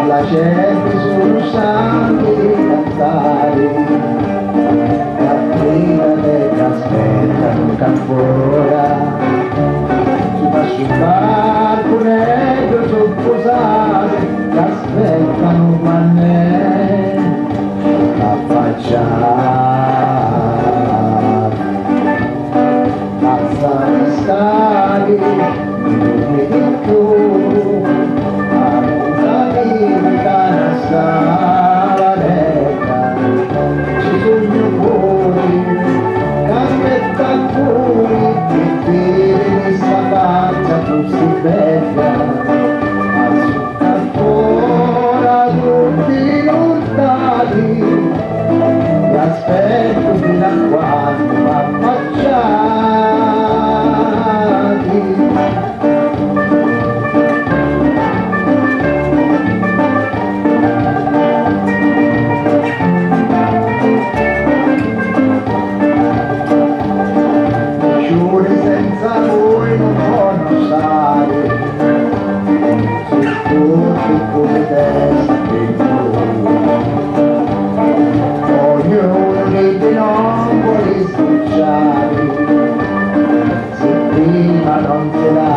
La gente sono santi cantare, la prima che aspettano ancora, si fa sul barco negro sono posate, che aspettano manne affacciare, alzano stati, non mi più. Ci sono fuori, caspetta fuori, che tieni sta faccia così bella, asciutta fuori tutti lontani, mi aspetto fino a quando m'affacciati. Senza voi non voglio stare, se tutti come testa che ognuno dei non vuole sfruciare, se prima non te la